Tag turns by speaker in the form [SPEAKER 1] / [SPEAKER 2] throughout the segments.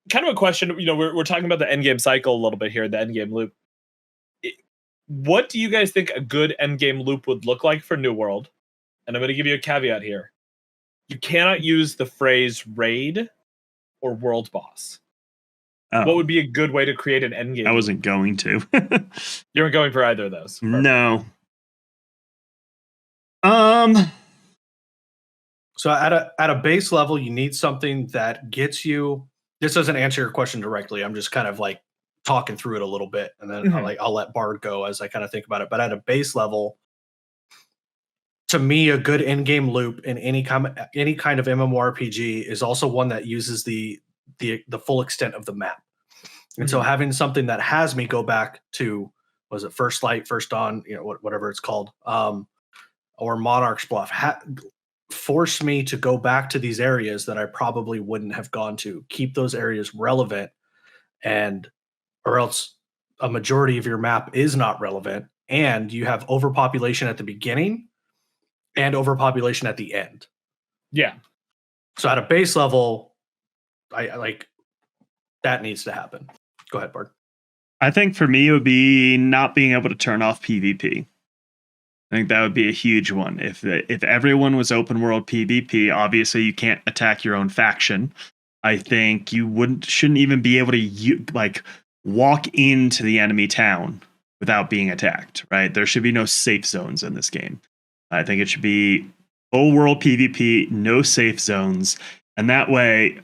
[SPEAKER 1] kind of a question. We're talking about the end game cycle a little bit here, the end game loop. What do you guys think a good end game loop would look like for New World? And I'm going to give you a caveat here. You cannot use the phrase raid or world boss.
[SPEAKER 2] Oh.
[SPEAKER 1] What would be a good way to create an end game?
[SPEAKER 2] I wasn't going to.
[SPEAKER 1] You weren't going for either of those. Perfect.
[SPEAKER 2] No.
[SPEAKER 3] So at a base level, you need something that gets you. This doesn't answer your question directly. I'm just kind of like talking through it a little bit, and then I'll let Bard go as I kind of think about it. But at a base level, to me, a good in-game loop in any kind of MMORPG is also one that uses the full extent of the map. And so having something that has me go back to, was it First Light, First Dawn, whatever it's called, or Monarch's Bluff, force me to go back to these areas that I probably wouldn't have gone to, keep those areas relevant, or else a majority of your map is not relevant, and you have overpopulation at the beginning and overpopulation at the end.
[SPEAKER 1] Yeah.
[SPEAKER 3] So at a base level, I like that needs to happen. Go ahead, Bard.
[SPEAKER 2] I think for me, it would be not being able to turn off PvP. I think that would be a huge one. If everyone was open world PvP, obviously you can't attack your own faction. I think you shouldn't even be able to walk into the enemy town without being attacked, right? There should be no safe zones in this game. I think it should be full world PvP, no safe zones. And that way,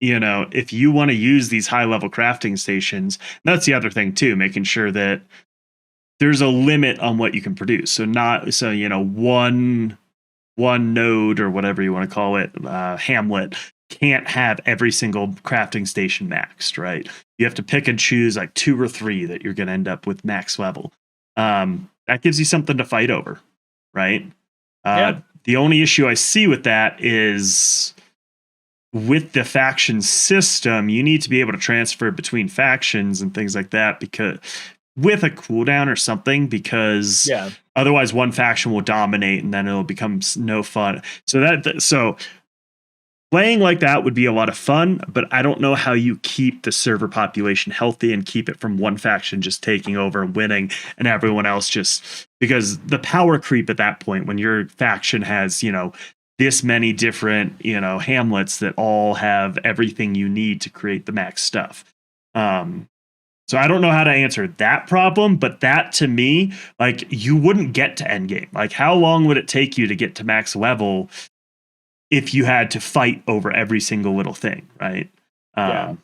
[SPEAKER 2] if you want to use these high level crafting stations, that's the other thing too, making sure that there's a limit on what you can produce. So one node or whatever you want to call it, hamlet, can't have every single crafting station maxed, right? You have to pick and choose like 2 or 3 that you're going to end up with max level. That gives you something to fight over, right? The only issue I see with that is with the faction system, you need to be able to transfer between factions and things like that, because with a cooldown or something, because otherwise one faction will dominate and then it'll become no fun. So playing like that would be a lot of fun, but I don't know how you keep the server population healthy and keep it from one faction just taking over and winning and everyone else because the power creep at that point, when your faction has, this many different, hamlets that all have everything you need to create the max stuff. So I don't know how to answer that problem, but that to me, you wouldn't get to endgame. How long would it take you to get to max level if you had to fight over every single little thing, right? And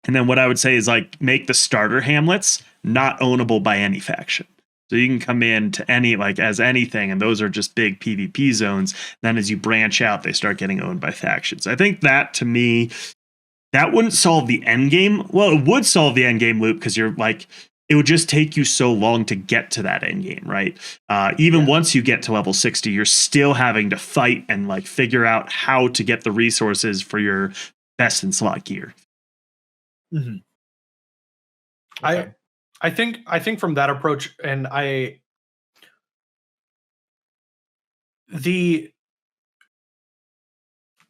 [SPEAKER 2] then what I would say is make the starter hamlets not ownable by any faction. So you can come in to any, as anything, and those are just big PvP zones. Then as you branch out, they start getting owned by factions. I think that, to me, that wouldn't solve the end game. Well, it would solve the end game loop, because you're it would just take you so long to get to that end game, right? Even once you get to level 60, you're still having to fight and figure out how to get the resources for your best in slot gear.
[SPEAKER 1] Mm-hmm. Okay.
[SPEAKER 3] I think from that approach, and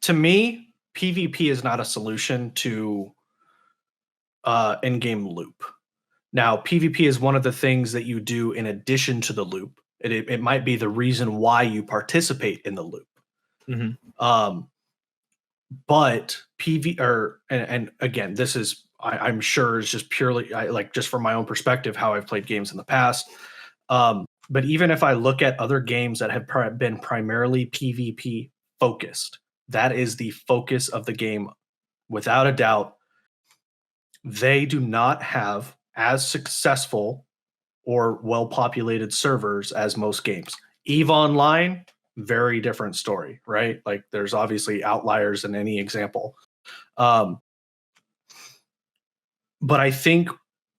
[SPEAKER 3] to me, PvP is not a solution to in-game loop. Now, PvP is one of the things that you do in addition to the loop. It might be the reason why you participate in the loop.
[SPEAKER 1] Mm-hmm.
[SPEAKER 3] But and again, this is I'm sure is just purely just from my own perspective how I've played games in the past. But even if I look at other games that have been primarily PvP focused, that is the focus of the game, without a doubt. They do not have as successful or well-populated servers as most games. EVE Online, very different story, right? There's obviously outliers in any example. But I think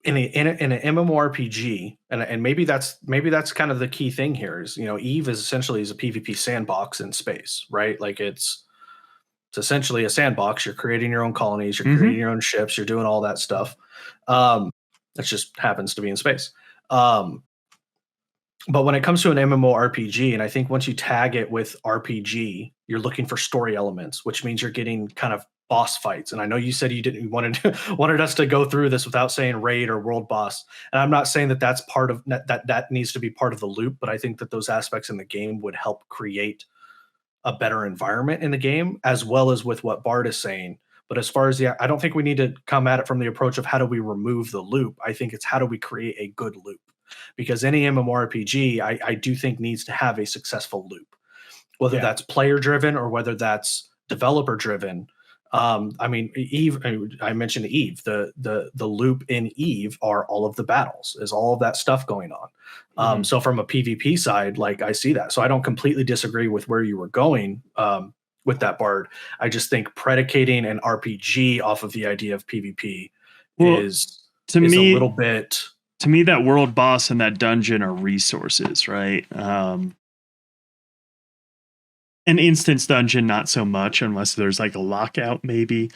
[SPEAKER 3] in an MMORPG, and maybe that's kind of the key thing here is, EVE is essentially a PvP sandbox in space, right? It's essentially a sandbox. You're creating your own colonies, you're creating your own ships, you're doing all that stuff. That just happens to be in space. But when it comes to an MMORPG, and I think once you tag it with RPG, you're looking for story elements, which means you're getting kind of boss fights. And I know you said you didn't wanted us to go through this without saying raid or world boss. And I'm not saying that that's part of that needs to be part of the loop, but I think that those aspects in the game would help create a better environment in the game, as well as with what Bart is saying. But as far as I don't think we need to come at it from the approach of how do we remove the loop. I think it's how do we create a good loop, because any MMORPG I do think needs to have a successful loop, whether that's player driven or whether that's developer driven. I mean, Eve, I mentioned Eve, the loop in Eve are all of the battles, is all of that stuff going on. So from a PvP side, like I see that. So I don't completely disagree with where you were going with that, Bard. I just think predicating an RPG off of the idea of PvP is a little bit.
[SPEAKER 2] To me, that world boss and that dungeon are resources, right? An instance dungeon, not so much, unless there's like a lockout, maybe.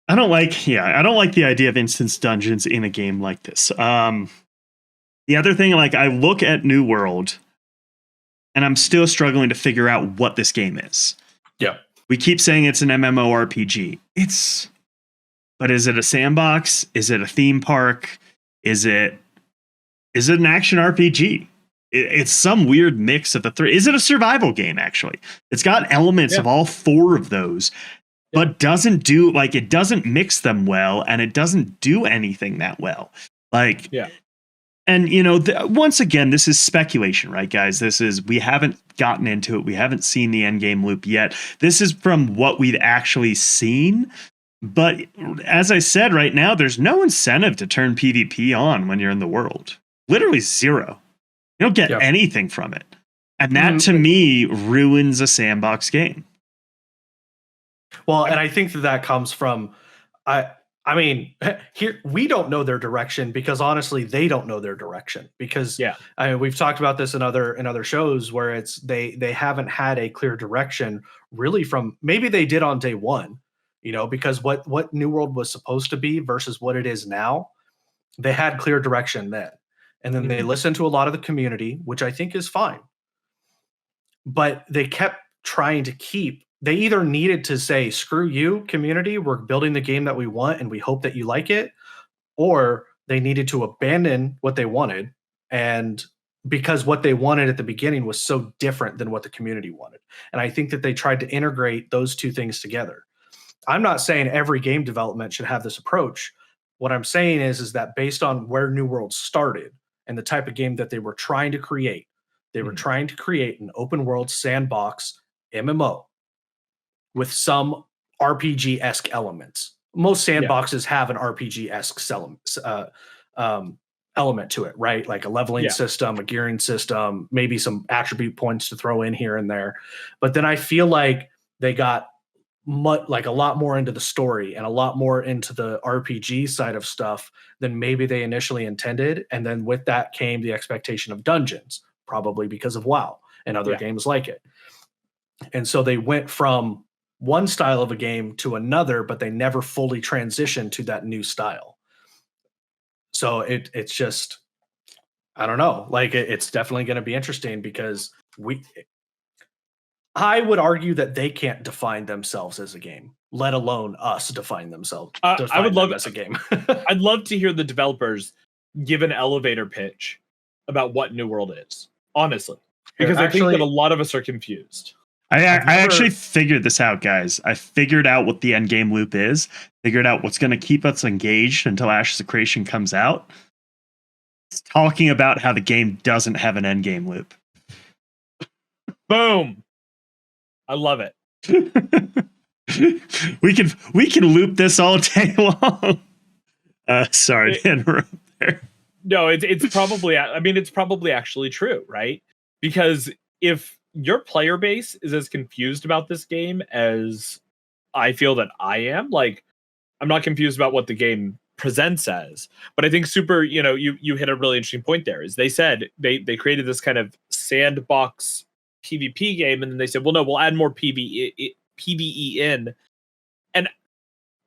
[SPEAKER 2] I don't like the idea of instance dungeons in a game like this. The other thing, like, I look at New World, and I'm still struggling to figure out what this game is.
[SPEAKER 3] Yeah.
[SPEAKER 2] We keep saying it's an MMORPG. But is it a sandbox? Is it a theme park? Is it an action RPG? It's some weird mix of the three. Is it a survival game, actually? It's got elements of all four of those, but doesn't mix them well, and it doesn't do anything that well. And, once again, this is speculation, right, guys? We haven't gotten into it. We haven't seen the endgame loop yet. This is from what we've actually seen. But as I said, right now, there's no incentive to turn PvP on when you're in the world. Literally zero. You don't get anything from it. And that, to me, ruins a sandbox game.
[SPEAKER 3] Well, and I think that comes from, I mean, here we don't know their direction, because honestly, they don't know their direction, because I mean, we've talked about this in other shows where it's they haven't had a clear direction really from, maybe they did on day one, because what New World was supposed to be versus what it is now, they had clear direction then. And then they listened to a lot of the community, which I think is fine. But they kept trying to they either needed to say, screw you, community, we're building the game that we want and we hope that you like it, or they needed to abandon what they wanted, and because what they wanted at the beginning was so different than what the community wanted. And I think that they tried to integrate those two things together. I'm not saying every game development should have this approach. What I'm saying is that based on where New World started and the type of game that they were trying to create, they were trying to create an open world sandbox MMO with some RPG-esque elements. Most sandboxes have an RPG-esque element to it, right? Like a leveling system, a gearing system, maybe some attribute points to throw in here and there. But then I feel like they got a lot more into the story and a lot more into the RPG side of stuff than maybe they initially intended. And then with that came the expectation of dungeons, probably because of WoW and other games like it. And so they went from one style of a game to another, but they never fully transitioned to that new style. So it's just, I don't know, like it's definitely going to be interesting, because I would argue that they can't define themselves as a game, let alone us define themselves.
[SPEAKER 1] I would love
[SPEAKER 3] as a game.
[SPEAKER 1] I'd love to hear the developers give an elevator pitch about what New World is, honestly, because I think that a lot of us are confused.
[SPEAKER 2] I actually figured this out, guys. I figured out what the end game loop is. Figured out what's going to keep us engaged until Ashes of Creation comes out. It's talking about how the game doesn't have an end game loop.
[SPEAKER 1] Boom. I love it.
[SPEAKER 2] we can loop this all day long. Sorry to interrupt there.
[SPEAKER 1] No, it's probably, I mean, it's probably actually true, right? Because if your player base is as confused about this game as I feel that I am, like, I'm not confused about what the game presents as, but I think Super, you hit a really interesting point there, is they said they created this kind of sandbox PvP game, and then they said, well, no, we'll add more PvE in. And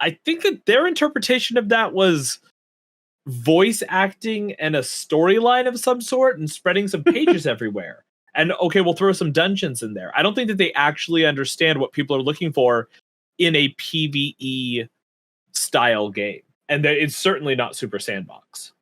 [SPEAKER 1] I think that their interpretation of that was voice acting and a storyline of some sort and spreading some pages everywhere. And okay, we'll throw some dungeons in there. I don't think that they actually understand what people are looking for in a PvE style game. And that it's certainly not Super Sandbox.